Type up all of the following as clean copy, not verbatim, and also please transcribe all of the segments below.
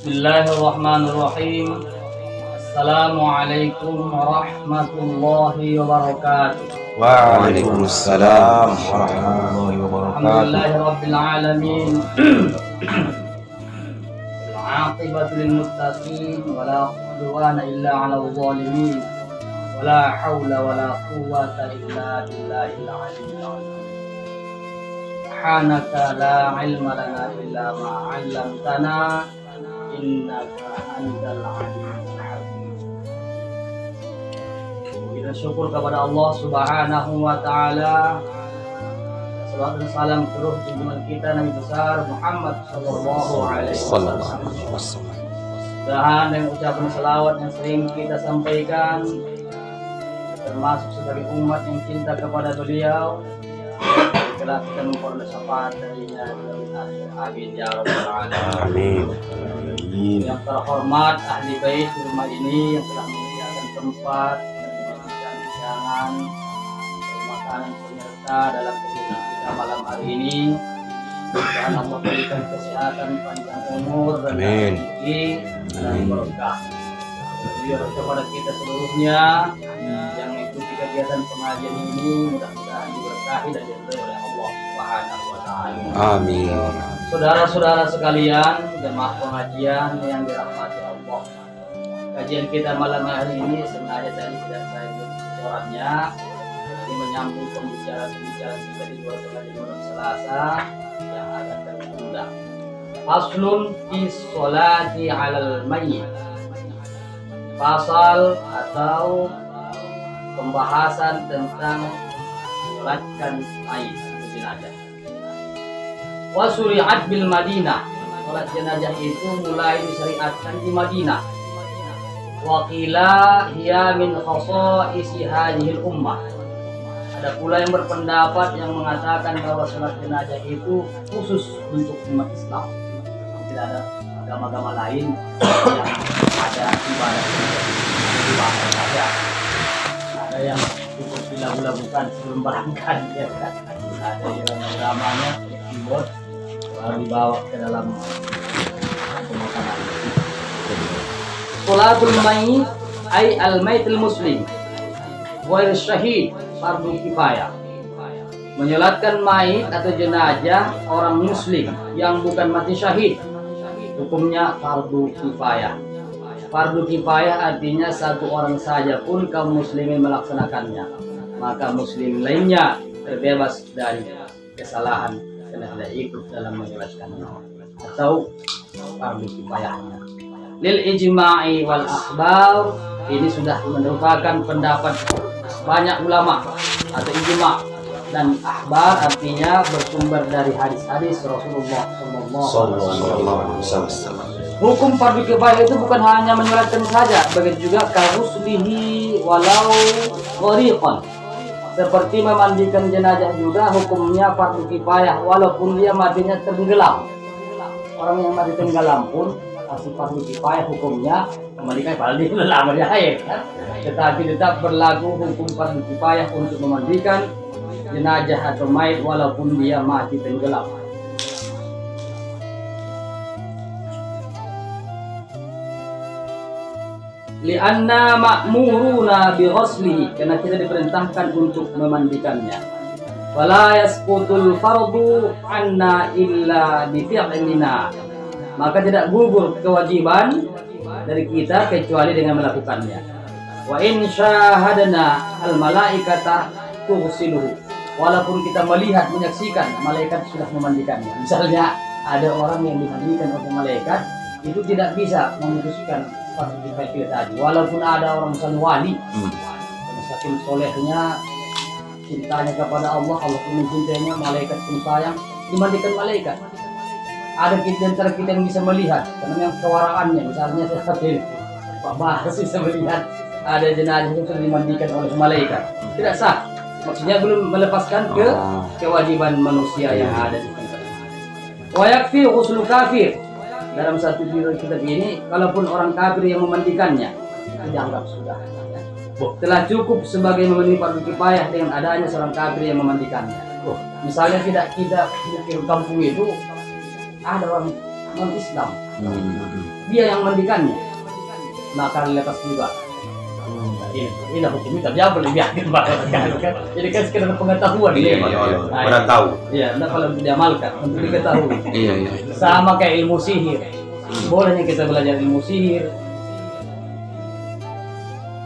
Bismillahirrahmanirrahim. Assalamualaikum warahmatullahi wabarakatuh. Waalaikumsalam warahmatullahi wabarakatuh. Alhamdulillahirabbil alamin. Al-aqibatu lil muttaqin wa la udwana illa 'alal zalimin. Wa la haula wa la quwwata illa billahil aliyyil azim. Subhanaka la ilma lana illa ma 'allamtana innaka antal alimul hakim. Kita syukur kepada Allah Subhanahu wa taala. Salawat dan salam terus junjungan kita Nabi besar Muhammad sallallahu alaihi wasallam. Dan dengan ucapan selawat yang sering kita sampaikan, termasuk sebagai umat yang cinta kepada beliau, telah kita memperoleh syafaat darinya. Amin ya rabbal alamin. Yang terhormat ahli bait di rumah ini yang telah menyediakan tempat dan hidangan makanan penyerta dalam kegiatan kita malam hari ini. Dan Allah berikan kesehatan, panjang umur dan rezeki dan berkah. Biar kepada kita seluruhnya yang mengikuti kegiatan pengajian ini mudah-mudahan diberkahi dan diridhai oleh Allah Subhanahu wa taala. Amin. Saudara-saudara sekalian, jemaah pengajian yang dirahmati Allah. Kajian kita malam hari ini sengaja tadi tidak saya suaranya. Ini menyambung pembicaraan kita di dua pengajian malam Selasa yang akan tertunda. Faslun fi sholati 'alal mayyit. Pasal atau pembahasan tentang menyolatkan mayit atau jenazah. Wa syuri'at bil Madinah. Salat jenazah itu mulai disyariatkan di Madinah. Wa qila hiya min khasaisi hadhil ummah. Ada pula yang berpendapat yang mengatakan bahwa salat jenazah itu khusus untuk umat Islam. Tidak ada agama-agama lain yang ada ibadah saja. Ada yang cukup dilagu-lagukan sebelum berangkat, ya kan? Ada yang agamanya dibuat baru dibawa ke dalam pemakaman. Sholatul mayyit ay al-maitul muslim wa syahid fardu kifayah. Menyolatkan mayit atau jenazah orang muslim yang bukan mati syahid, hukumnya fardu kifayah. Fardu kifayah artinya satu orang saja pun kaum muslimin melaksanakannya, maka muslim lainnya terbebas dari kesalahan karena tidak ikut dalam menjelaskannya atau fardu kifayahnya. Lil ijma'i wal akhbar, ini sudah merupakan pendapat banyak ulama atau ijma', dan akhbar artinya bersumber dari hadis-hadis Rasulullah sallallahu alaihi wasallam. Hukum fardu kifayah itu bukan hanya menyolatkan saja, begitu juga karuslihi walau ghariqan. Seperti memandikan jenazah juga hukumnya fardu kifayah walaupun dia matinya tenggelam. Orang yang mati tenggelam pun masih fardu kifayah hukumnya memandikan, padahal dia lama di air kan? Tetapi tetap berlaku hukum fardu kifayah untuk memandikan jenazah atau mayit walaupun dia mati tenggelam. Lianna ma'muruna bi ghuslihi, karena kita diperintahkan untuk memandikannya. Wala yasqutul fardu anna illa bi fi'lina, maka tidak gugur kewajiban dari kita kecuali dengan melakukannya. Wa in syahadna al malaikata tughsiluhu, walaupun kita melihat menyaksikan malaikat sudah memandikannya. Misalnya ada orang yang dimandikan oleh malaikat, itu tidak bisa memutuskan fardu kifayah tadi, walaupun ada orang misalnya wali, saking solehnya cintanya kepada Allah, Allah pun mencintainya, malaikat pun sayang, dimandikan malaikat. Ada kita antara kita yang bisa melihat karena yang kewaraannya, misalnya seperti Pak Bahas bisa melihat ada jenazah yang sudah dimandikan oleh malaikat, tidak sah. Maksudnya belum melepaskan kewajiban manusia yang ada di sana. Wa yakfi ghuslu kafir. Dalam satu kitab ini, kalaupun orang kafir yang memandikannya, itu dianggap sudah telah cukup sebagai memenuhi fardu kifayah dengan adanya seorang kafir yang memandikannya. Misalnya tidak kita di kampung itu ada orang non Islam, dia yang mandikannya, maka lepas juga. Ini hukum kita dia boleh biarkan kan. Jadi kan sekedar pengetahuan dia. Pada tahu. Iya, nah kalau diamalkan untuk diketahui. Iya. Sama kayak ilmu sihir. Bolehnya kita belajar ilmu sihir.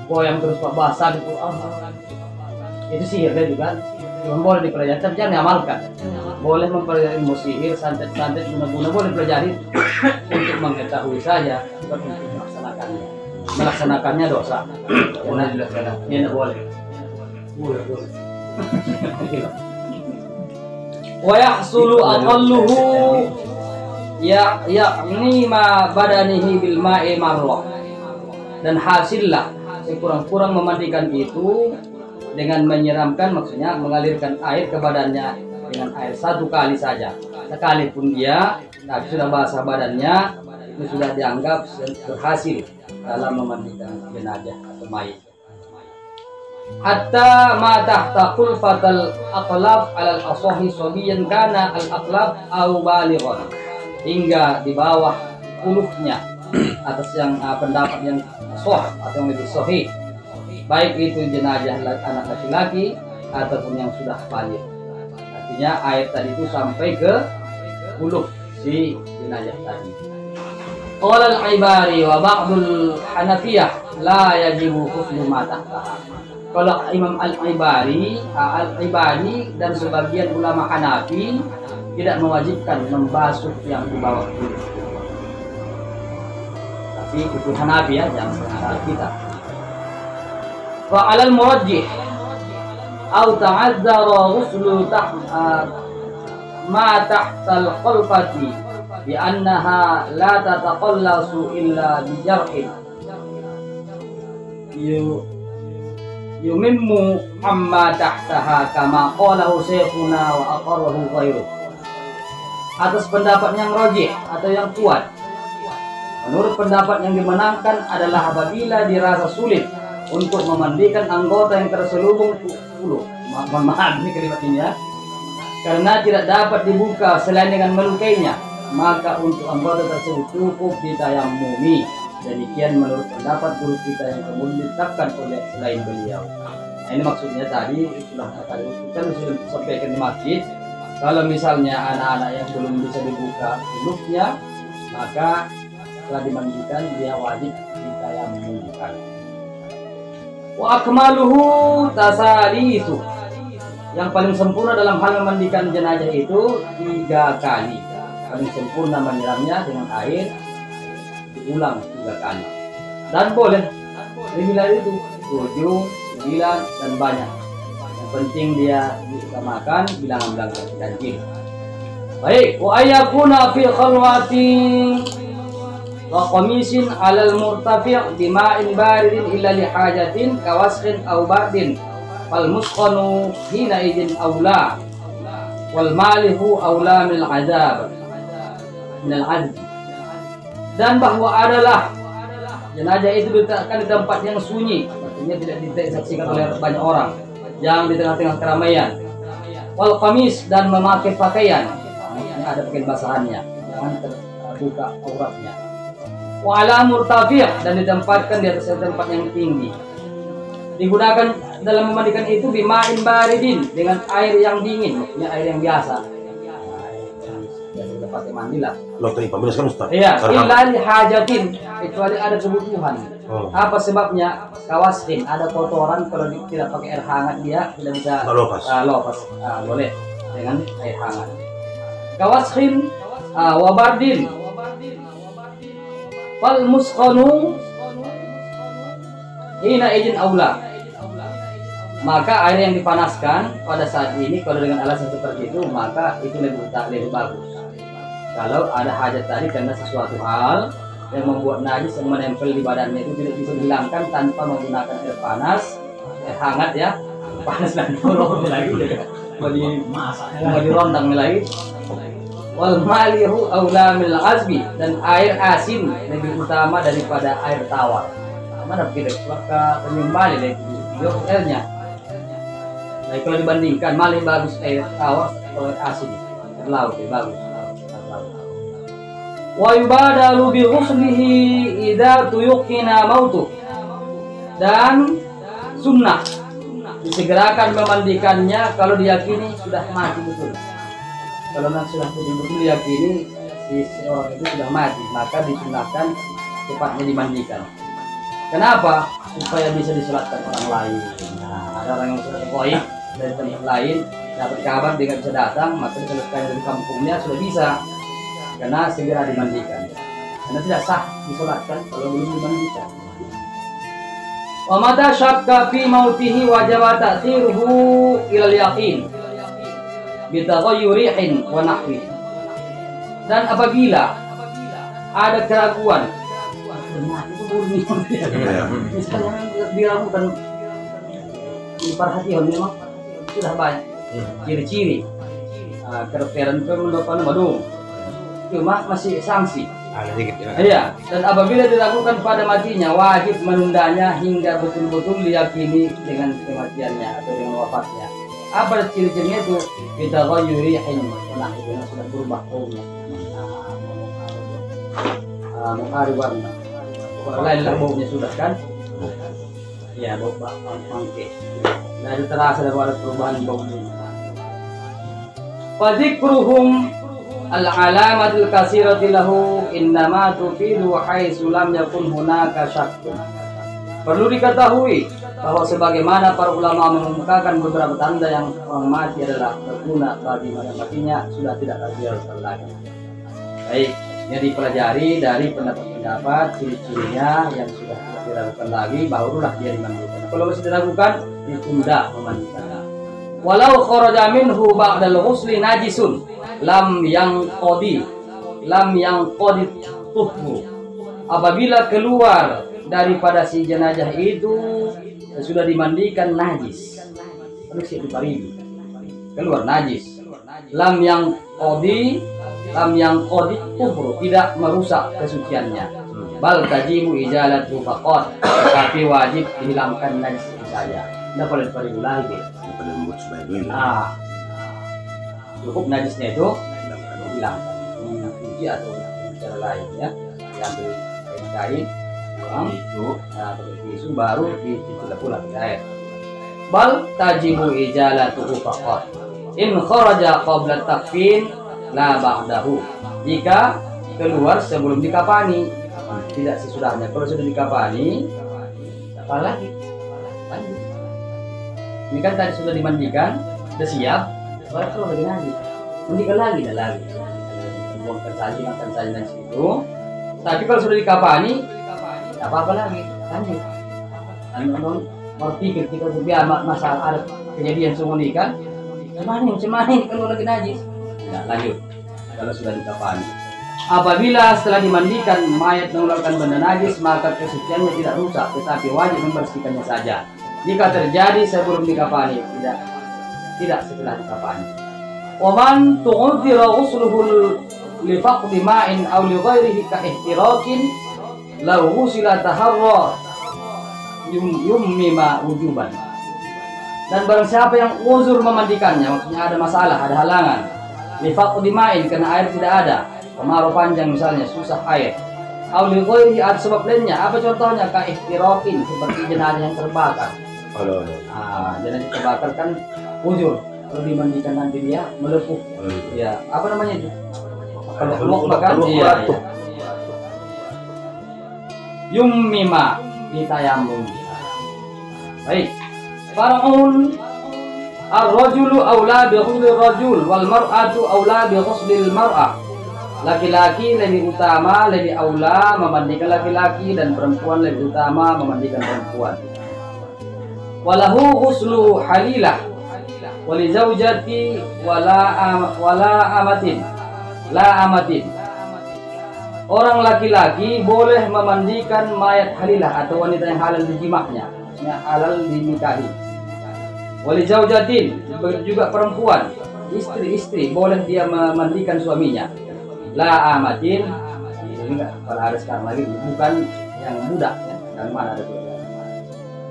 Yang terus Pak bahasa itu itu sihir kan juga. Cuma boleh dipelajari, tapi jangan diamalkan. Boleh mempelajari ilmu sihir, santet-santet guna-guna boleh pelajari untuk mengetahui saja, bukan untuk melaksanakannya. Melaksanakannya dosa. Karena tidak boleh. Wa yahsulu aqalluhu ya'ni ma badanihi bil ma'i marrah. Dan hasillah sekurang-kurang memandikan itu dengan menyiramkan, maksudnya mengalirkan air ke badannya dengan air 1 kali saja. Sekalipun dia sudah basah badannya, itu sudah dianggap berhasil dalam memandikan jenazah atau mayit. Hatta ma tahta khulfatal aqlab alal asahi sabiyan kana al aqlab aw balighan, hingga di bawah kulufnya atas yang pendapat yang sahih atau yang lebih sahih, baik itu jenazah anak laki-laki ataupun yang sudah baligh. Artinya air tadi itu sampai ke kuluf si jenazah tadi. Qala al-Ibari wa ba'dul Hanafiyah la yajibu ghuslu ma tahtaha. Kalau Imam Al-Ibari dan sebagian ulama Hanafi tidak mewajibkan membasuh yang di bawah kuluf. Tapi itu Hanafi ya, jangan salah kita. Wa 'alal murajjih aw ta'azzara ghuslu ma tahtal qalfati bi annaha la tataqallasu illa bi jar'in yumimmu amma tahtaha kama qalahu syekhuna wa aqarrahu ghairuh. Atas pendapat yang rajih atau yang kuat, menurut pendapat yang dimenangkan adalah apabila dirasa sulit untuk memandikan anggota yang terselubung kuluf. Maaf ini kalimat ini ya. Karena tidak dapat dibuka selain dengan melukainya, maka untuk anggota tersebut cukup ditayammumi. Demikian menurut pendapat guru kita yang kemudian ditetapkan oleh selain beliau. Nah, ini maksudnya tadi sudah sampaikan di masjid. Kalau misalnya anak-anak yang belum bisa dibuka kulufnya, maka setelah dimandikan dia wajib ditayammumkan. Wa akmaluhu tasalisu. Yang paling sempurna dalam hal memandikan jenazah itu 3 kali. Paling sempurna menyiramnya dengan air diulang 3 kali. Dan boleh lebih dari itu 7, 9 dan banyak. Yang penting dia disamakan bilangan-bilangan ganjil. Baik, wa ayakuna fi khalwati wa qamisin 'alal murtafi' bima'in baridin illa li hajatin kawasqin aw bardin fal musqanu hina idin aula wal malihu aula min azab min al azab. Dan bahwa adalah jenazah itu diletakkan di tempat yang sunyi, artinya tidak disaksikan oleh banyak orang, yang di tengah-tengah keramaian. Wal qamis, dan memakai pakaian, maksudnya ada pakaian basahannya, jangan terbuka auratnya. Wa ala murtafi', dan ditempatkan di atas tempat yang tinggi. Digunakan dalam memandikan itu bima'in baridin, dengan air yang dingin, maksudnya air yang biasa. Pakai mandi lah. Lo tadi pambilas kan Ustaz? Iya, illa li hajatin, kecuali ada kebutuhan. Apa sebabnya? Kawaskin, ada kotoran, kalau tidak pakai air hangat dia tidak bisa lopas. Boleh dengan air hangat. Kawaskin wabardin fal musqanu hina izin aula. Maka air yang dipanaskan pada saat ini kalau dengan alasan seperti itu, maka itu lebih bagus. Kalau ada hajat tadi karena sesuatu hal yang membuat najis yang menempel di badannya itu tidak bisa dihilangkan tanpa menggunakan air panas, air hangat ya, panas dan turun lagi, mau dirondang lagi. Wal malihu aula min azbi, dan air asin lebih utama daripada air tawar. Mana kita suka penyembali dari airnya. Nah, kalau dibandingkan malih bagus air tawar atau air asin, air laut lebih bagus. Wa yubadalu bi ghuslihi idza tuyqina mautu. Dan sunnah disegerakan memandikannya kalau diyakini sudah mati betul. Kalau memang sudah betul diyakini si seorang itu sudah mati, maka disunahkan cepatnya dimandikan. Kenapa? Supaya bisa disolatkan orang lain. Nah, ada orang yang sudah goib dari tempat lain dapat kabar dia nggak bisa datang, maka disolatkan dari kampungnya sudah bisa, karena segera dimandikan. Karena tidak sah disolatkan kalau belum dimandikan. Wa mata syakka fi mautihi wajaba ta'khiruhu ila al-yaqin bi taghayyurihin wa nahwi. Dan apabila ada keraguan, itu murni, misalnya diragukan, diperhatikan memang sudah banyak ciri-ciri kedokteran penundukan badung, cuma masih sanksi. Iya, dan apabila dilakukan pada matinya, wajib menundanya hingga betul-betul diyakini dengan kematiannya atau dengan wafatnya. Apa ciri-cirinya itu? Kita ghayyurihin, nah itu yang sudah berubah baunya, mengari warna. Kalau lain lah baunya sudah kan? Ya, bau mangke. Nah itu terasa ada perubahan baunya. Fadzikruhum al-alamatul kasirati lahu innama tufidu haitsu lam yakun hunaka syakkun. Perlu diketahui bahwa sebagaimana para ulama mengumumkan beberapa tanda yang orang mati adalah berguna bagi pada matinya, sudah tidak diragukan lagi. Baik, yang dipelajari dari pendapat-pendapat ciri-cirinya yang sudah tidak diragukan lagi, barulah dia dimandikan. Kalau masih diragukan, ditunda memandikan. Walau kharaja minhu ba'dal ghusli najisun lam yanqadi tuhmu. Apabila keluar daripada si jenazah itu sudah dimandikan najis, harus diparibi keluar najis, lam yanqadi tuhmu, tidak merusak kesuciannya, bal tajibu izalatu faqat, tapi wajib dihilangkan najis saja, tidak boleh diparibi lagi. Cukup najisnya itu hilangkan dengan cuci atau cara lain, ya, diambil kain itu, pakai tisu baru dicuci pula pakai air. Bal tajibu ijalatuhu faqat in kharaja qabla takfin la ba'dahu. Jika keluar sebelum dikafani, tidak sesudahnya. Kalau sudah dikafani, apa lagi? Lanjut. Ini kan tadi sudah dimandikan, sudah siap, baru keluar lagi najis. Mandikan lagi dan lagi. Buangkan saja, makan saja dan situ. Tapi kalau sudah dikafani, tidak apa-apa lagi, lanjut. Anu berpikir kita biar masalah ada kejadian semua ini kan, cemani keluar lagi najis. Tidak lanjut. Kalau sudah dikafani. Apabila setelah dimandikan mayat mengeluarkan benda najis, maka kesuciannya tidak rusak, tetapi wajib membersihkannya saja. Jika terjadi sebelum dikafani, tidak setelah dikafani. Waman tu'udhira ghusluhu li faqdi ma'in aw li ghairihi ka ihtiraqin law ghusila taharra yummima wujuban. Dan barang siapa yang uzur memandikannya, maksudnya ada masalah, ada halangan, li faqdi ma'in, karena air tidak ada, kemarau panjang misalnya, susah air, aw li ghairihi, ada sebab lainnya. Apa contohnya? Ka ihtiraqin, seperti jenazah yang terbakar. Jenazah terbakar kan uzur, kalau dimandikan nanti dia melepuh. Ya, apa namanya itu? Kalau keluar makan, iya. Yummima ditayamum. Baik. Far'un ar-rajulu aula bi ghusli rajul wal mar'atu aula bi ghusli mar'ah. Laki-laki lebih utama, lebih aula memandikan laki-laki, dan perempuan lebih utama memandikan perempuan. Walahu ghuslu halilah wali zaujati wala amatin. Orang laki-laki boleh memandikan mayat halilah atau wanita yang halal dijimahnya, yang halal dinikahi. Wali zaujatin, juga perempuan, istri boleh dia memandikan suaminya. La amatin, kalau ada sekarang lagi, bukan yang budak, ya, yang mana ada budak.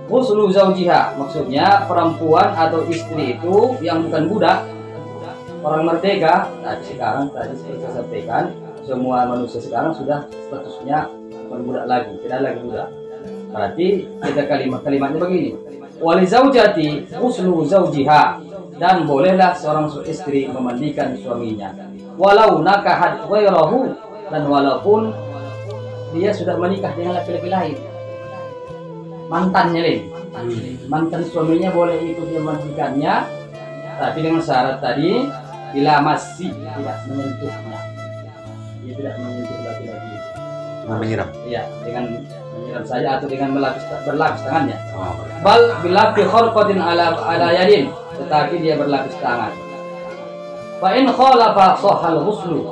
Ghuslu zaujiha, maksudnya perempuan atau istri itu yang bukan budak, orang merdeka. Tadi saya sampaikan semua manusia sekarang sudah statusnya bukan budak lagi, tidak lagi budak. Berarti kita kalimatnya begini. Wali zaujati ghuslu zaujiha, dan bolehlah seorang istri memandikan suaminya walau nakahat ghairahu, dan walaupun dia sudah menikah dengan laki-laki lain, mantannya lain. Mantan suaminya boleh ikut dia memandikannya, tapi dengan syarat tadi bila masih tidak menyentuhnya, dia tidak menyentuh laki-laki. Menyiram. Iya, dengan menyiram saja atau dengan berlapis tangannya. Oh. Bal bila fi kharqatin ala yadin, tetapi dia berlapis tangan. Fa in khalafa sahal ghuslu,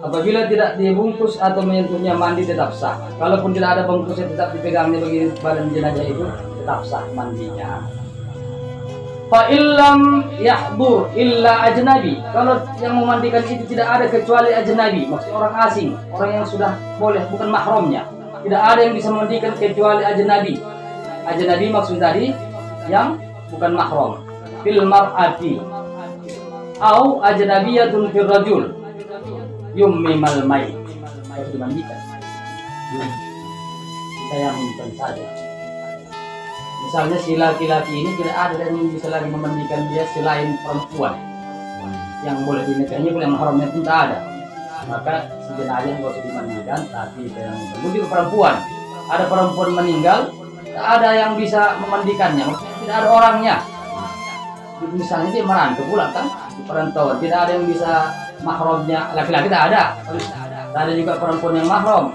apabila tidak dibungkus atau menyentuhnya mandi tetap sah. Kalaupun tidak ada bungkusnya tetap dipegangnya bagi badan jenazah itu tetap sah mandinya. Fa illam yahdur illa ajnabi, kalau yang memandikan itu tidak ada kecuali ajnabi, maksudnya orang asing, orang yang sudah boleh bukan mahramnya. Tidak ada yang bisa memandikan kecuali ajnabi. Ajnabi maksud tadi yang bukan mahram. Fil mar'ati au ajnabiyatun fil rajul yummimal mayit, harus dimandikan. Kita yang minta saja. Misalnya si laki-laki ini tidak ada yang bisa lagi memandikan dia selain perempuan yang boleh dinikahi, boleh mahramnya pun tak ada. Maka si jenazah nggak usah dimandikan, tapi yang begitu perempuan, ada perempuan meninggal, tak ada yang bisa memandikannya, maksudnya tidak ada orangnya. Misalnya dia merantau pulang kan, di perantauan tidak ada yang bisa mahramnya, laki-laki tak ada, tak ada juga perempuan yang mahram.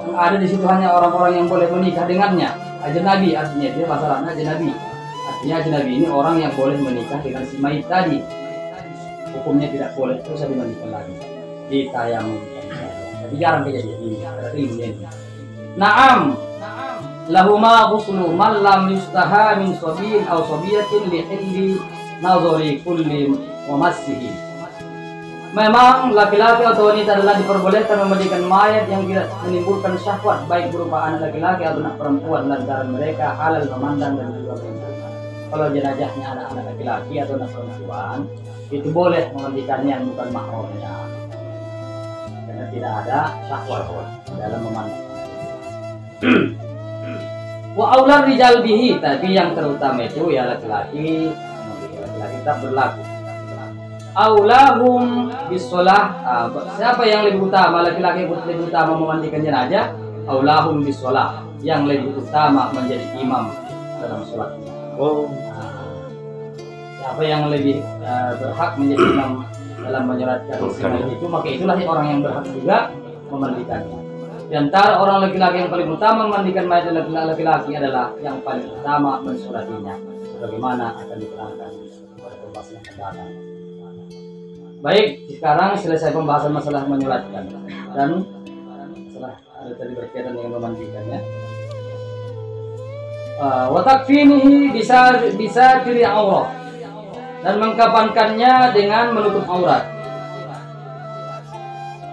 Yang ada di situ hanya orang-orang yang boleh menikah dengannya. Ajnabi artinya dia masalahnya ajnabi. Artinya ajnabi ini orang yang boleh menikah dengan si mayit tadi. Hukumnya tidak boleh terus dimandikan lagi. Ditayamum. Tapi jarang kejadian ini. Naam. Lahuma ghuslu man lam yustaha min sabiyin aw sabiyatin li hilli nazari kulli wa massihi. Memang laki-laki atau wanita adalah diperbolehkan memandikan mayat yang tidak menimbulkan syahwat, baik berupa anak laki-laki atau anak perempuan, lantaran mereka halal memandang dan juga menyentuh. Kalau jenazahnya anak-anak laki-laki atau anak perempuan, itu boleh memandikannya yang bukan mahramnya, karena tidak ada syahwat dalam memandang. Wa aular rijal bihi, tapi yang terutama itu ya laki-laki tetap berlaku. Aulahum bisolah, siapa yang lebih utama, laki-laki lebih utama memandikan jenazah, aulahum bisolah, yang lebih utama menjadi imam dalam sholat. Oh. Siapa yang lebih berhak menjadi imam dalam menyolatkan jenazah itu, maka itulah orang yang berhak juga memandikannya. Di antara orang laki-laki yang paling utama memandikan mayat laki-laki adalah yang paling utama mensolatinya, sebagaimana akan diterangkan pada pembahasan yang akan. Baik, sekarang selesai pembahasan masalah menyolatkan dan masalah ada tadi berkaitan dengan memandikannya. Wa takfinihi bisa tiri aurat, dan mengkafankannya dengan menutup aurat.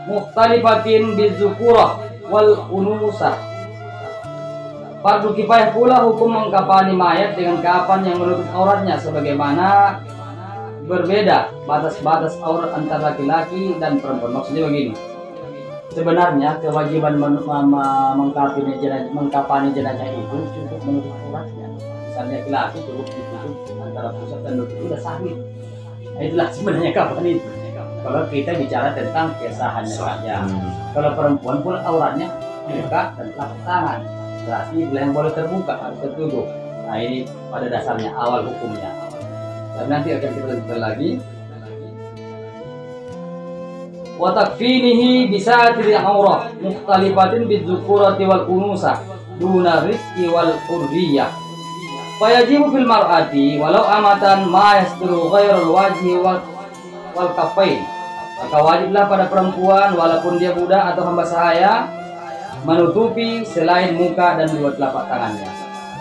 Mukhtalifatin bizukurah wal unusah. Fardu kifayah pula hukum mengkafani mayat dengan kafan yang menutup auratnya, sebagaimana berbeda batas-batas aurat antara laki-laki dan perempuan. Maksudnya begini, sebenarnya kewajiban mengkafani jenazah itu cukup menutup auratnya. Misalnya laki-laki cukup ditutup antara pusat dan lutut, sudah sahih. Nah, itulah sebenarnya kafan itu. Kalau kita bicara tentang kesahannya saja. Kalau perempuan pun auratnya buka dan telapak tangan, berarti yang boleh terbuka harus tertutup. Nah, ini pada dasarnya awal hukumnya. Dan nanti akan kita lanjutkan lagi. Wa takfinihi bisa tiri aurah mukhtalifatin bizukurati wal unusah duna rizki wal hurriyah. Fayajibu fil mar'ati walau amatan ma yasturu ghairul wajhi wal kafain. Maka wajiblah pada perempuan walaupun dia budak atau hamba sahaya menutupi selain muka dan dua telapak tangannya.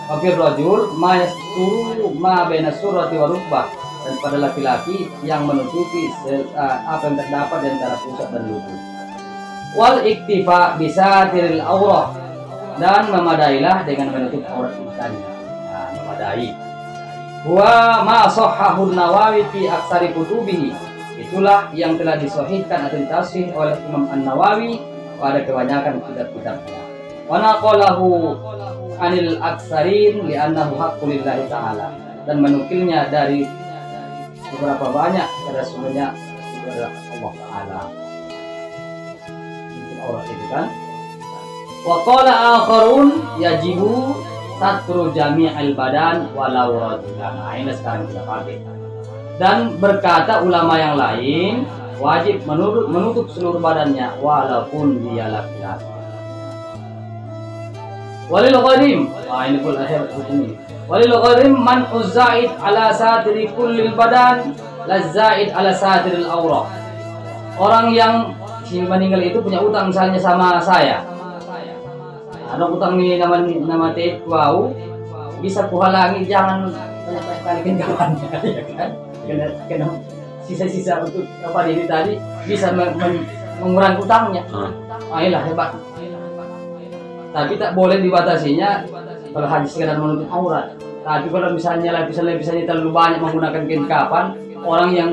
Wafir rajul ma yasturu ma baina surati wa rukbah, dan pada laki-laki yang menutupi apa yang terdapat di antara pusat dan lutut. Wal iktifa bisa tiril aurah, dan memadailah dengan menutup aurat tadi. Nah, memadai. Wa ma sahhahu Nawawi fi aksari kutubihi, Itulah yang telah disahihkan atau ditasih oleh Imam An-Nawawi pada kebanyakan kitab-kitabnya. Wa naqalahu anil aksarin li'annahu haqqul lillahi ta'ala, dan menukilnya dari beberapa banyak karena sumbernya kepada Allah Ta'ala. Allah itu kan. Wa qala akharun yajibu satru jami'il badan walau rajulan. Nah, ini sekarang kita pakai. Dan berkata ulama yang lain, wajib menutup seluruh badannya walaupun dia laki-laki. Walil gharim, ini pun akhir hukum ini. Walil gharim man uzaid ala satiri kullil badan lazaid ala satiril aurah. Orang yang si meninggal itu punya utang misalnya sama saya. Ada utang nih nama teh wow, bisa kuhalangi jangan banyak kalikan kawannya, ya kan? Kena sisa-sisa untuk apa diri tadi bisa mengurangi utangnya. Ayolah hebat. Tapi tak boleh dibatasinya kalau hanya sekedar menutup aurat. Tapi kalau misalnya lapisan-lapisannya terlalu banyak menggunakan kain kafan, orang yang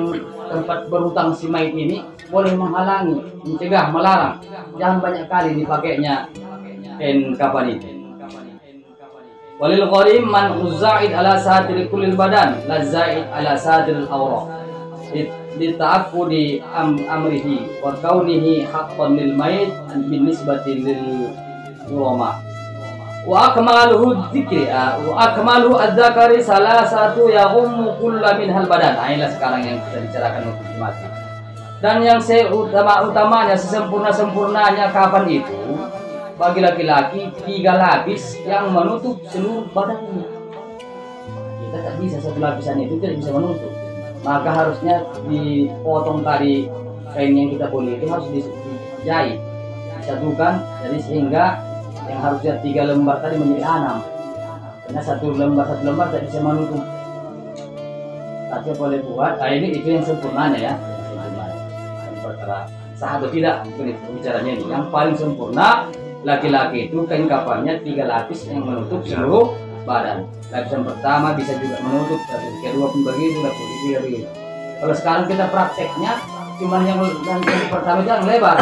tempat berhutang si mayit ini boleh menghalangi, mencegah, melarang. Jangan banyak kali dipakainya kain kafan itu. Walil gharim man uzaid ala satir kulil badan la zaid ala satir al-awrah dita'aqqudi amrihi wa kaunihi haqqan lil mayit bin nisbati lil ulama wa akmaluhu dzikri wa akmaluhu adzakari salah satu yahum kulla minhal badan. Nah, inilah sekarang yang kita bicarakan untuk mati. Dan yang utamanya sesempurna-sempurnanya kafan itu bagi laki-laki 3 lapis yang menutup seluruh badannya. Kita tak bisa satu lapisan itu tidak bisa menutup. Maka harusnya dipotong tadi kain yang kita boleh itu harus dijahit, disatukan, jadi sehingga yang harusnya 3 lembar tadi menjadi 6. Karena satu lembar tidak bisa menutup. Tapi boleh buat. Nah, ini itu yang sempurnanya ya. Perkara sah atau tidak bicaranya ini. Yang paling sempurna laki-laki itu kain kafannya 3 lapis yang menutup seluruh badan. Lapisan pertama bisa juga menutup, kedua pun begitu, ketiga begitu. Kalau sekarang kita prakteknya cuma yang pertama jangan lebar,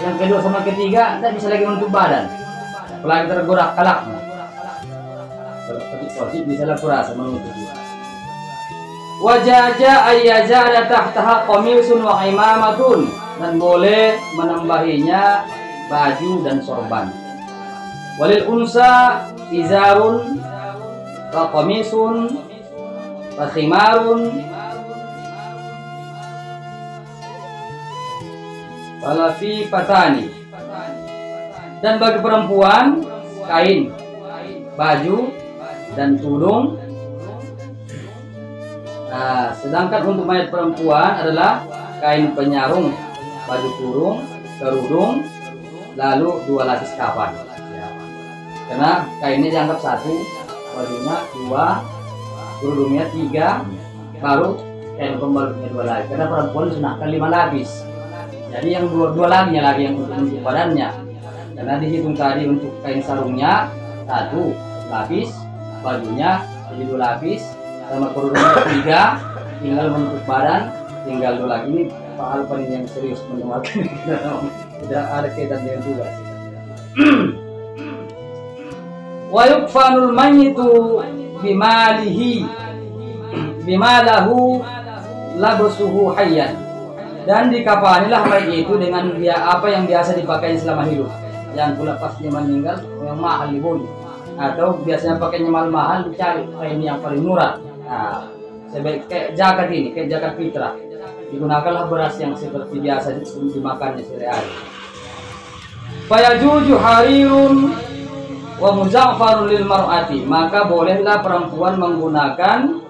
yang kedua sama ketiga tidak bisa lagi menutup badan. Apalagi tergorak kalaknya. Kalau ketik bisa lah kurasa menutup. Wajaja ayyazada tahtaha qamisun wa imamatun, dan boleh menambahinya baju dan sorban. Walil unsa izarun wa qamisun wa khimarun wala fi patani. Dan bagi perempuan kain, baju dan tudung. Nah, sedangkan untuk mayat perempuan adalah kain penyarung, baju kurung, kerudung, lalu 2 lapis kafan. Ya. Karena kainnya dianggap 1, bajunya 2, kerudungnya 3, baru kain pembalutnya 2 lagi. Karena perempuan sunahkan 5 lapis. Jadi yang 2 laginya lagi yang untuk badannya. Karena dihitung tadi untuk kain sarungnya 1 lapis, bajunya jadi 2 lapis, sama kerudungnya 3, tinggal menutup badan, tinggal 2 lagi. Ini Pak Alpan yang serius mendengarkan. Tidak ada kaitan dengan tugas. Wa yukfanul mayyitu bimalihi bimalahu labsuhu hayyan. Dan dikafanilah mayit itu dengan apa yang biasa dipakai selama hidup. Yang pula pasnya meninggal yang mahal dibeli, atau biasanya pakainya mahal-mahal dicari kain yang paling murah. Nah, sebaik kayak jaket ini, kayak jaket fitrah, digunakanlah beras yang seperti biasa dimakannya sehari-hari. Fayajuju harirun wa muzaffarun lil mar'ati, maka bolehlah perempuan menggunakan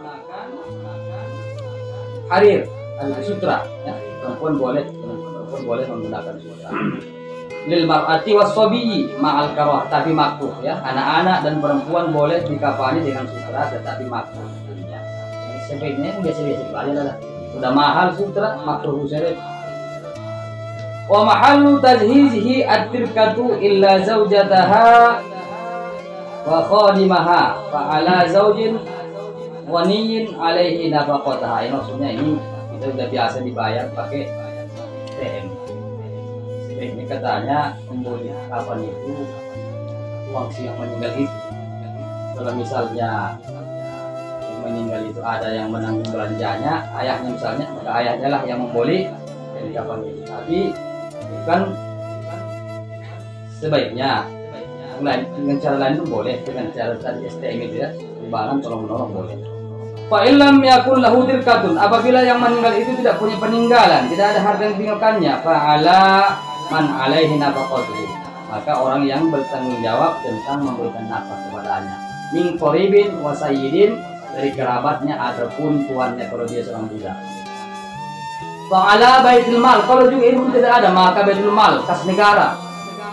harir atau sutra ya. Perempuan boleh menggunakan sutra. Lil mar'ati was-sabiyi ma'al karah, tapi makruh ya. Anak-anak dan perempuan boleh dikafani dengan sutra tetapi makruh. Ya. Sebaiknya biasa-biasa aja lah. Udah mahal sutra, makruh usare. Wa mahallu tajhizihi at-tirkatu illa zaujataha wa khadimaha fa ala zaujin waniyin alaihi nafaqataha. Maksudnya ini kita udah biasa dibayar pakai ATM. Sebaiknya katanya membeli kapan itu uang si yang meninggal itu. Kalau misalnya yang meninggal itu ada yang menanggung belanjanya, ayahnya misalnya, maka ayahnya lah yang membeli dari kapan itu. Tapi bukan sebaiknya dengan cara lain itu boleh, dengan cara tadi STM itu ya, timbangan tolong menolong boleh. Fa illam yakun lahu dirkatun, apabila yang meninggal itu tidak punya peninggalan, tidak ada harta yang ditinggalkannya, fa ala man alaihi nafaqatuhu, maka orang yang bertanggung jawab tentang memberikan nafkah kepadanya, min qaribin wa sayyidin, dari kerabatnya ataupun tuannya kalau dia seorang budak. Fa ala baitul mal, kalau juga itu tidak ada maka baitul mal kas negara.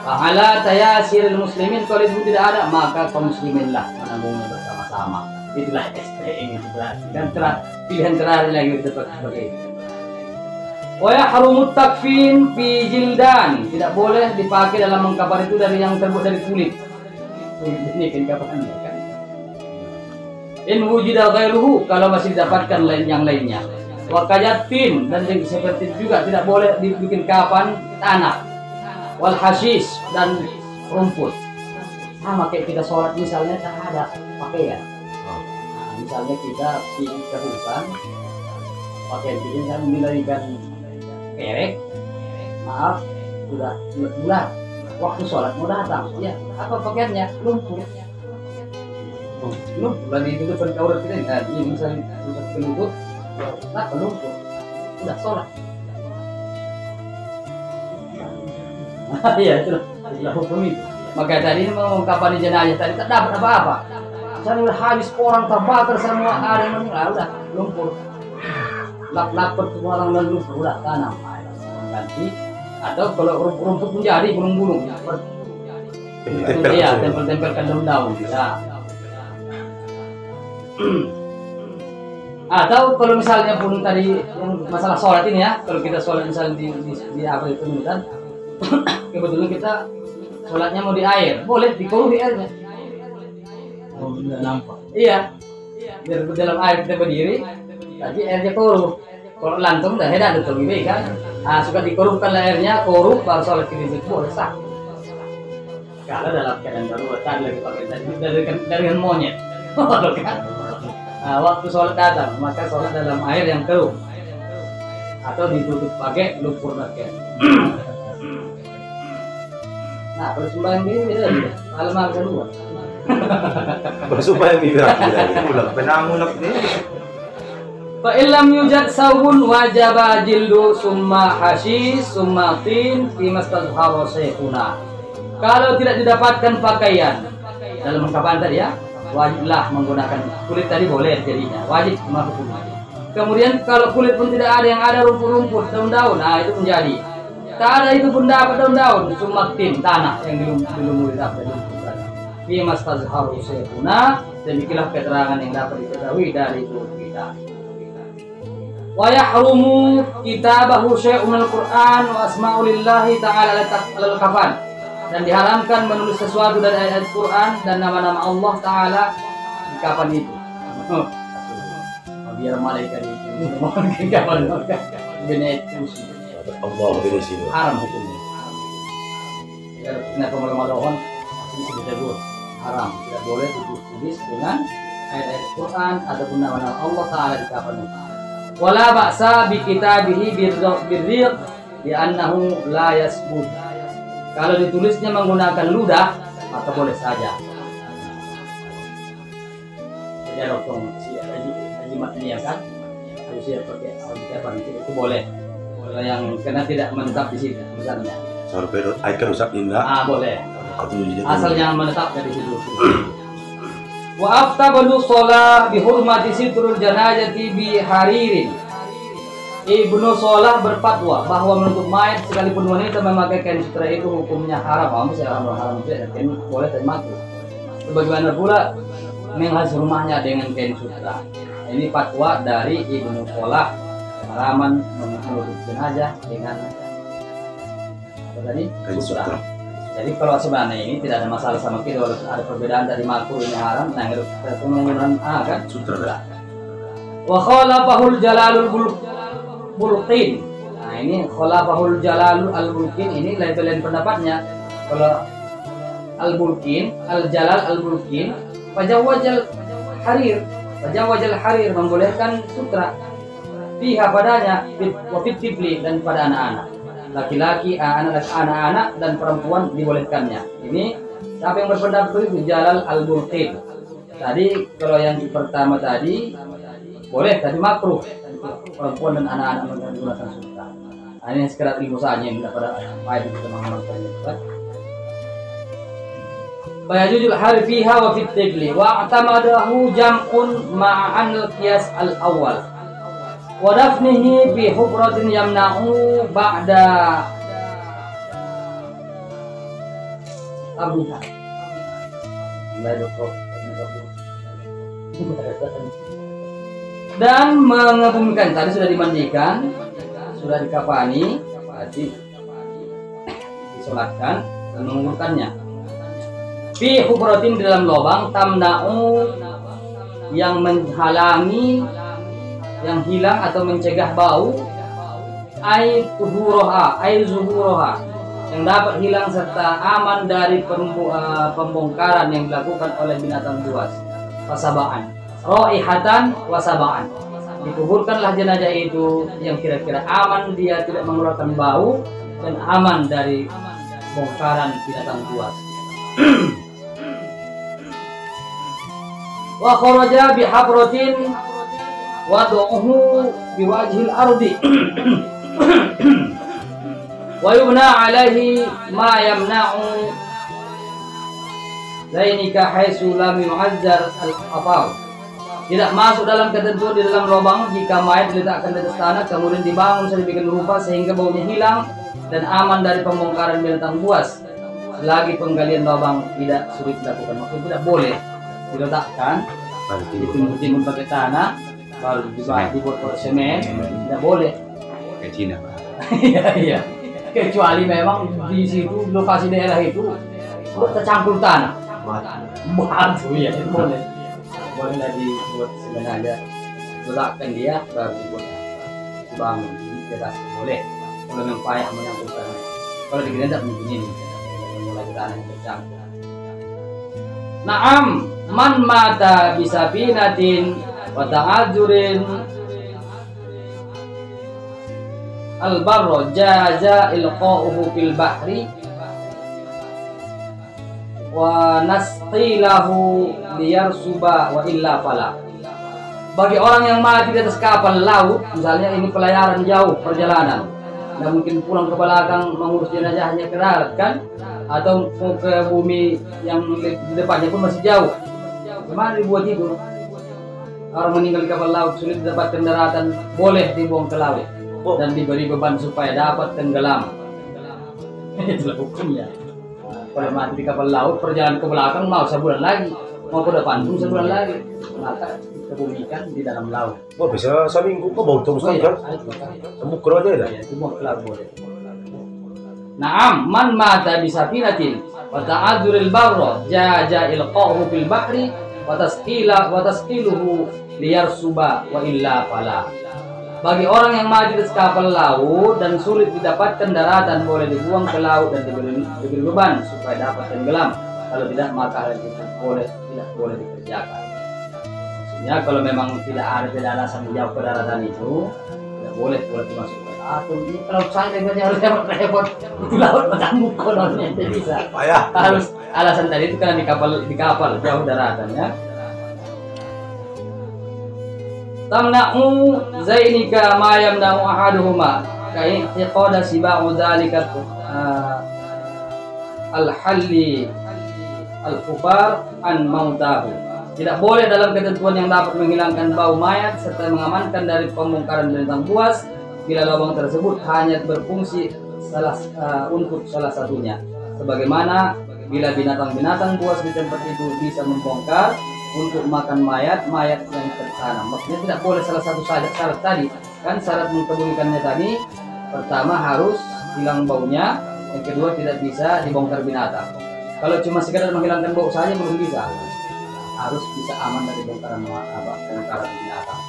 Fa ala tayasiril muslimin, kalau itu tidak ada maka kaum muslimin lah menanggungnya bersama-sama. Itulah STM itu berarti. Dan pilihan terakhir lagi kita sebagai itu. Wa yahrumut takfin fi jildan, tidak boleh dipakai dalam mengkafan itu dari yang terbuat dari kulit. Ini kan kafannya kan. In wujida ghairuhu, kalau masih didapatkan yang lainnya. Wa kajatin, dan seperti juga tidak boleh dibikin kafan tanah. Wal hasis, dan rumput. Sama kayak kita sholat misalnya tak ada pakaian. Misalnya kita pergi ke hutan, pakaian kita kan melarikan kerek, maaf sudah bulan, waktu sholat mau datang, ya apa pakaiannya lumpur, lagi itu depan kaurat kita, nah ini misalnya untuk pelutut, tak lumpur, sudah sholat. Iya itulah hukum itu. Maka tadi mengungkapkan jenazah tadi tak dapat apa-apa. Misalnya udah habis orang terbakar semua, ada yang meninggal, udah lumpur, lap-lapet semua orang dan lumpur, udah tanam, ganti. Atau kalau rumput menjadi bulung-bulung, iya tempel-tempelkan daun-daun bisa. Atau kalau misalnya pun tadi yang masalah sholat ini ya, kalau kita sholat misalnya di apa itu kan, kebetulan kita sholatnya mau di air, boleh dikorupi airnya. Oh, tidak nampak. Iya. Biar dalam air kita berdiri, tadi airnya korup. Kalau lantung dah hedat betul gitu kan. Suka dikorupkan airnya, korup baru sholat kita itu boleh sah. Kalau dalam keadaan darurat lagi pakai dari monyet. Kan? Waktu sholat datang, maka sholat dalam air yang keruh. Atau ditutup pakai lumpur pakai. Nah, kalau sembahyang ini beda ya. Malam makan dua. Supaya mibrak ulang penangulak ni. Fa illam yujad sawun wajaba jildu summa hasis summa tin fi mastazhara sayfuna. Kalau tidak didapatkan pakaian dalam mengkapan tadi ya, wajiblah menggunakan kulit tadi boleh jadinya, wajib hukum. Kemudian kalau kulit pun tidak ada, yang ada rumput-rumput, daun-daun, itu menjadi. Tak ada itu pun dapat daun-daun, summa tin, tanah yang dilumuri dapat dilumpurkan. Fi mastazharu sayfuna, demikianlah keterangan yang dapat diketahui dari itu kita. Wa yahrumu kitabahu syai'un al-Qur'an wa asma'u lillahi ta'ala al-kafan, dan diharamkan menulis sesuatu dari ayat Quran dan nama-nama Allah Ta'ala di kafan itu. Biar malaikat itu mohon ke kafan benet musuh Allah beri sini. haram hukumnya. Kenapa malam-malam bisa ditegur haram, tidak boleh ditulis dengan ayat-ayat Quran ataupun nama-nama Allah Ta'ala di kafan itu. Wala ba'sa bi kitabihi birriq di annahu la yasbut. Kalau ditulisnya menggunakan ludah maka boleh saja. Jadi dokter si haji matnya kan harus dia pakai alkitab itu boleh. Kalau yang kena tidak menetap di situ misalnya. Sampai air rusak indah. Boleh. Asal jangan menetap dari situ. Wa aftabalu shalah bi hurmati sitrul janazati bi haririn. Ibnu Shalah berfatwa bahwa menutup mayat sekalipun wanita memakai kain sutra itu hukumnya haram. Haram itu artinya boleh tapi makruh. Sebagaimana pula menghias rumahnya dengan kain sutra. Ini fatwa dari Ibnu Shalah, haraman menutup jenazah dengan apa tadi? Kain sutra. Jadi kalau sebenarnya ini tidak ada masalah sama kita, walaupun ada perbedaan dari makruh ini haram, nah harus penggunaan kan sutra. Wa khalafahul Jalalul Bulqin. Nah, ini Khalafahul Jalal Al-Bulqin, ini lain pendapatnya. Kalau Al-Bulqin, Al-Jalal Al-Bulqin, Fajawajal Harir membolehkan sutra fiha padanya wafit tifli dan pada anak-anak. Laki-laki, anak-anak dan perempuan dibolehkannya. Ini siapa yang berpendapat itu? Jalal Al-Bulqin. Tadi kalau yang pertama tadi boleh, tapi makruh perempuan dan anak-anak menggunakan sutra. Nah, ini sekedar ilmu saja yang tidak pada faedah kita mengamalkannya. Fayajuzul hari fiha wa fit tifli wa atamadahu jam'un ma'an al-qiyas al-awwal wa dafnihi bi hubratin yamna'u ba'da abuha. Dan mengebumikan, tadi sudah dimandikan, sudah dikafani, berarti disolatkan dan menguburkannya. Fi hubratin, di dalam lubang, tamna'u, yang menghalangi, yang hilang atau mencegah bau, ai zuhuroha, yang dapat hilang serta aman dari pembongkaran yang dilakukan oleh binatang buas. Wasabaan, roihatan wasabaan, dikuburkanlah jenazah itu yang kira-kira aman, dia tidak mengeluarkan bau dan aman dari bongkaran binatang buas. Wa kharaja bihabratin wadu'uhu biwajhil ardi wa yubna alaihi ma yamna'u zainika haitsu lam yu'azzar al-qafaw. Tidak masuk dalam ketentuan di dalam lubang jika mayat diletakkan di atas tanah kemudian dibangun sedemikian rupa sehingga baunya hilang dan aman dari pembongkaran binatang buas. Selagi penggalian lubang tidak sulit dilakukan, maksudnya tidak boleh diletakkan, ditimbun pakai tanah, baru dibuat pakai semen, tidak boleh. Kayak Cina. Iya. Kecuali memang di situ lokasi daerah itu tercampur tanah. Batu ya, itu boleh. Boleh dibuat semen aja, letakkan dia baru dibuat dibangun, tidak boleh. Kalau memang payah menyangkut tanah, kalau digini tidak mungkin ini. Mulai tanah yang tercampur. Naam, man mata bisabinatin wa ta'ajurin al-barro jaza ilqa'uhu fil bahri wa nasqilahu liyarsuba wa illa fala. Bagi orang yang mati di atas kapal laut, misalnya ini pelayaran jauh perjalanan, nggak mungkin pulang ke belakang mengurus jenazahnya ke darat kan, atau ke bumi yang di depannya pun masih jauh. Gimana dibuat itu? Orang meninggal di kapal laut sulit dapatkan daratan, boleh dibuang ke laut dan diberi beban supaya dapat tenggelam. Itulah hukumnya. Kalau mati di kapal laut, perjalanan ke belakang mau sebulan lagi, mau ke depan pun sebulan lagi, maka dikebumikan di dalam laut. Oh, bisa seminggu kok bau saja. Sembuh aja dah. Itu mau ke laut boleh. Naam, man mata bisafinatin wa ta'adzuril barra jaja ilqa'uhu fil bahri wa tasqiluhu liyarsuba wa illa fala. Bagi orang yang mati di kapal laut dan sulit didapatkan daratan, boleh dibuang ke laut dan diberi beban supaya dapat tenggelam. Kalau tidak, maka hal itu tidak boleh dikerjakan. Maksudnya kalau memang tidak ada alasan jauh ke daratan itu, tidak boleh dimasukkan. Ini kalau saya dengannya harus repot di laut bertambuk kononnya, tidak bisa. Harus alasan tadi itu karena di kapal jauh daratannya. Tamna'u zainika ma yamna'u ahaduhuma kai iqada siba'u dzalika al-halli al-kufar an mautahu. Tidak boleh dalam ketentuan yang dapat menghilangkan bau mayat serta mengamankan dari pembongkaran binatang buas bila lubang tersebut hanya berfungsi untuk salah satunya. Sebagaimana bila binatang-binatang buas di tempat itu bisa membongkar untuk makan mayat yang tertanam. Maksudnya tidak boleh salah satu saja syarat tadi. Kan syarat mengkebumikannya tadi, pertama harus hilang baunya, yang kedua tidak bisa dibongkar binatang. Kalau cuma sekedar menghilangkan bau saja belum bisa. Harus bisa aman dari bongkaran binatang.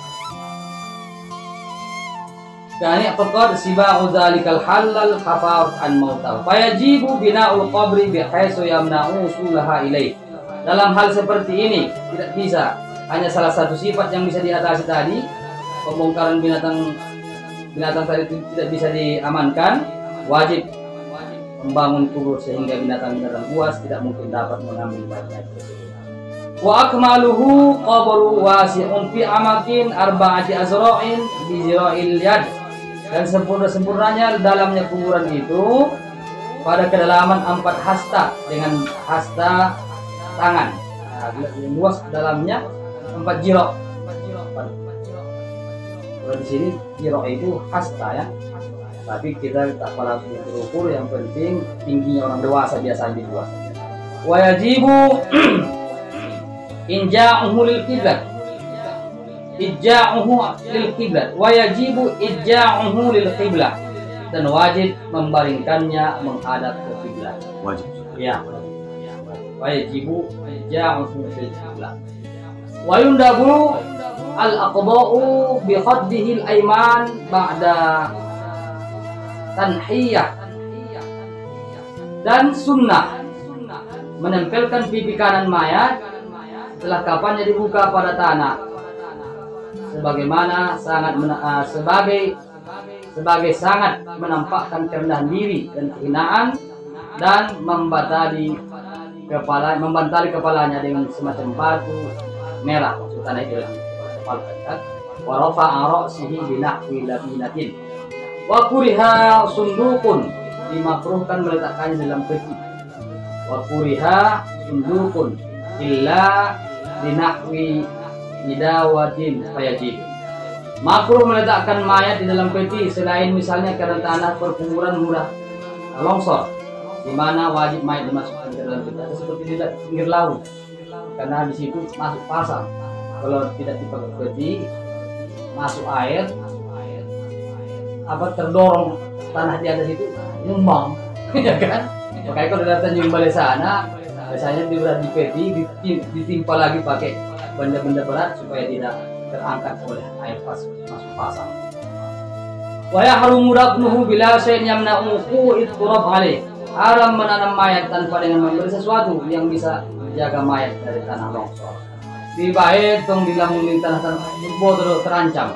Kani faqad siba'u dzalikal halal khafaf an mautal. Fayajibu bina'ul qabri bihaitsu yamna'u usulaha ilaih. Dalam hal seperti ini tidak bisa hanya salah satu sifat yang bisa diatasi tadi, pembongkaran binatang tadi tidak bisa diamankan, wajib membangun kubur sehingga binatang-binatang buas tidak mungkin dapat mengambil bagian tersebut. Wa akmaluhu qabru wasi'un fi amakin arba'ati azra'in bi zira'il yad. Dan sempurnanya dalamnya kuburan itu pada kedalaman 4 hasta dengan hasta tangan. Nah, luas dalamnya 4 jiro. Kalau di sini jiro itu hasta ya. Tapi kita tak pada ukur, yang penting tingginya orang dewasa biasanya dibuat. Wa yajibu inja'uhu lil qiblat. Ijja'uhu lil qiblat wa yajibu ijja'uhu lil qiblat, dan wajib membaringkannya menghadap ke kiblat. Wajib. Ya. Wa yajibu ijja'uhu lil qiblat. Wa yundabu al aqda'u bi khaddihi al ayman ba'da tanhiyah, dan sunnah menempelkan pipi kanan mayat setelah kafannya dibuka pada tanah, sebagaimana sebagai sangat menampakkan kerendahan diri dan kehinaan, dan membantali kepalanya dengan semacam batu merah, maksudnya itu kepala, wa rafa'a ra'sihi binahwi labinatin. Wa kuriha sundukun, dimakruhkan meletakkannya dalam peti. Wa kuriha sundukun illa binahwi nidawatin fayajib. Makruh meletakkan mayat di dalam peti selain misalnya karena tanah perkuburan murah longsor, di mana wajib mayat dimasukkan ke dalam peti, atau seperti di pinggir laut karena di situ masuk pasang. Kalau tidak dipakai peti, masuk air, terdorong tanah di atas itu nyumbang, ya kan? Makanya kalau datang nyumbang di sana, biasanya di peti ditimpa lagi pakai benda-benda berat supaya tidak terangkat oleh air masuk pasang. Wa yahrumu dafnuhu bila shay'in yamna'uhu itturab alaih. Haram menanam mayat tanpa dengan memberi sesuatu yang bisa menjaga mayat dari tanah longsor. Di bait tong di lambung tanah berbotol terancam,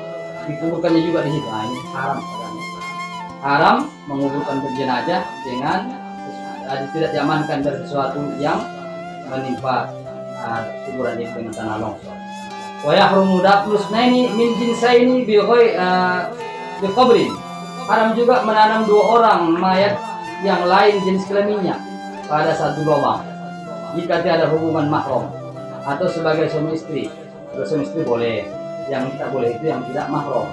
dikuburkannya juga di situ. Nah, ini haram. Haram menguburkan jenazah dengan tidak diamankan dari sesuatu yang menimpa kuburan itu dengan tanah longsor. Wa yahrumu dafnu snaini min jinsaini bi qabrin. Haram juga menanam 2 orang mayat yang lain jenis kelaminnya pada satu lubang jika tidak ada hubungan mahram atau sebagai suami istri. Kalau suami istri boleh, yang tidak boleh itu yang tidak mahram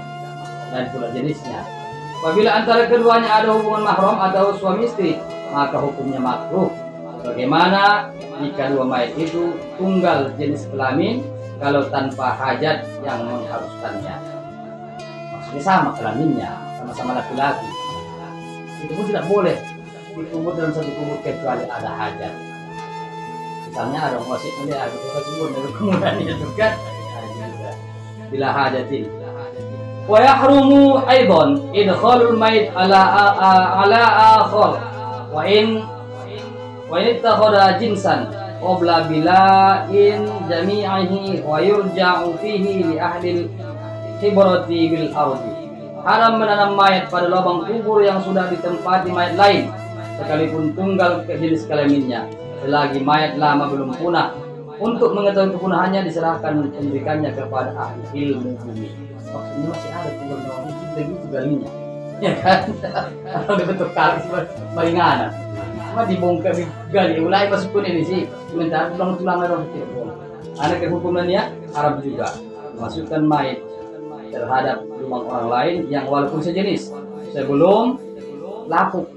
dan pula jenisnya. Apabila antara keduanya ada hubungan mahram atau suami istri, maka hukumnya makruh. Bagaimana jika 2 mayat itu tunggal jenis kelamin kalau tanpa hajat yang mengharuskannya? Maksudnya sama kelaminnya, sama-sama laki-laki. Itu pun tidak boleh dikubur dalam satu kubur kecuali ada hajat. Misalnya ada wasik melihat ada kubur dari kemudian itu kan, bila hajatin. Wa yahrumu aidan idkhalul mayit ala akhar wa in ittakhadha jinsan qabla bila'in jami'ihi wa yurja'u fihi li ahli khibrati bil ardi. Haram menanam mayat pada lubang kubur yang sudah ditempati mayat lain sekalipun tunggal jenis kelaminnya selagi mayat lama belum punah. Untuk mengetahui kepunahannya diserahkan pendidikannya kepada ahli ilmu bumi. Maksudnya masih ada kubur orang itu begitu galinya, ya kan? Kalau dibentuk kali baringan, cuma dibongkar digali ulai masuk pun ini sih sementara tulang-tulangan orang kecil. Ada kehukumannya haram juga memasukkan mayat terhadap lubang orang lain yang walaupun sejenis sebelum lapuk.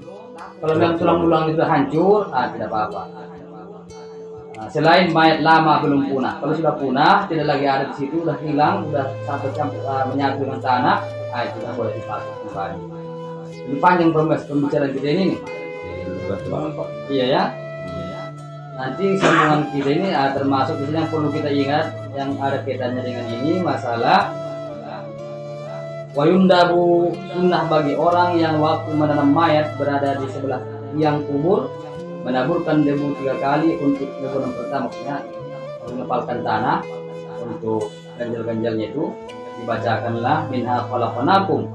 Kalau yang tulang-tulang itu hancur, tidak apa-apa. Selain mayat lama belum punah, kalau sudah punah tidak lagi ada di situ, sudah hilang, sudah sampai menyatu dengan tanah, itu tidak boleh dipakai kembali. Ini panjang pembicaraan kita ini nih. Iya ya. Nanti sambungan kita ini termasuk di sini yang perlu kita ingat yang ada kaitannya dengan ini masalah Wa yundabu, sunnah bagi orang yang waktu menanam mayat berada di sebelah tiang kubur, menaburkan debu 3 kali untuk debu yang pertama, maksudnya mengepalkan tanah untuk ganjal-ganjalnya itu. Dibacakanlah minha khalaqnakum.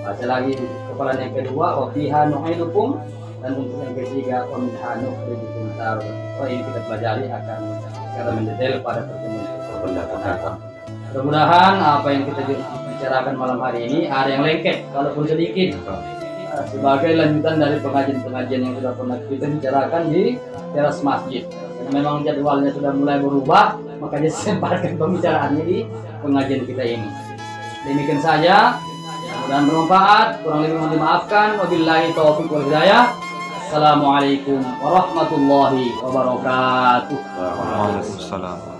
Baca lagi di kepala yang kedua, wa fiha nu'idukum, dan untuk yang ketiga wa minha nukhrijukum taratan. Ini kita pelajari akan secara mendetail pada pertemuan mendatang. Mudah-mudahan apa yang kita bicarakan malam hari ini ada yang lengket, walaupun sedikit, sebagai lanjutan dari pengajian-pengajian yang sudah pernah kita bicarakan di teras masjid. Karena memang jadwalnya sudah mulai berubah, makanya sempatkan pembicaraannya di pengajian kita ini. Demikian saja, mudah-mudahan bermanfaat, kurang lebih mohon dimaafkan. Wabillahi taufiq wal hidayah. Assalamualaikum warahmatullahi wabarakatuh. Waalaikumsalam.